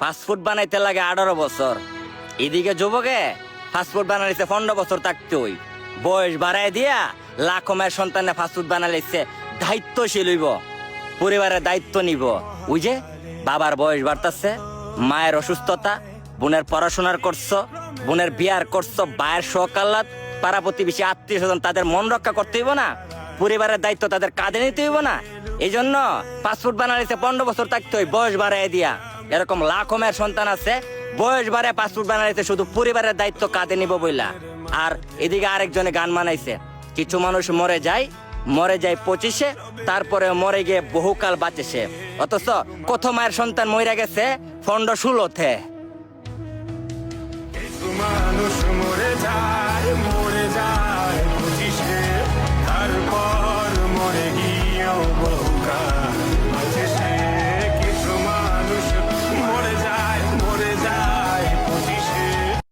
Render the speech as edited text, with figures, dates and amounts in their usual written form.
Fast food বানাইতে লাগে 18 বছর, এদিকে যুবকে ফাস্টফুড বানাইছে 15 বছর থাকতে হই। বয়স বাড়ায় দিয়া লাখো মায়ের সন্তানে ফাস্টফুড বানাইছে, দায়িত্বশীল হইব, পরিবারের দায়িত্ব নিব। ওই যে বাবার বয়স বাড়তাছে, মায়ের অসুস্থতা, বোনের পড়াশোনার করছো, বোনের বিয়ার করছো, ভাইয়ের সকাল্লাত, পাড়া প্রতিবেশী আত্মীয় স্বজন তাদের মন রক্ষা করতে হইব না? পরিবারের দায়িত্ব তাদের কাঁধে নিতে হইব না? এই জন্য ফাস্টফুড বানাইছে 15 বছর থাকতে হয় বয়স বাড়াই দিয়া। এরকম লাখো মায়ের সন্তান আছে, বয়স বাড়ায় ফাস্টফুড বানাইছে শুধু পরিবারের দায়িত্ব কাঁধে নিব বইলা। আর এদিকে আরেকজনে গান বানাইছে, কিছু মানুষ মরে যায় 25-এ, তারপরে মরে গিয়ে বহুকাল বাঁচে সে। অথচ কত মায়ের সন্তান মরে গেছে 15-16-তে। মানুষ মরে যায়।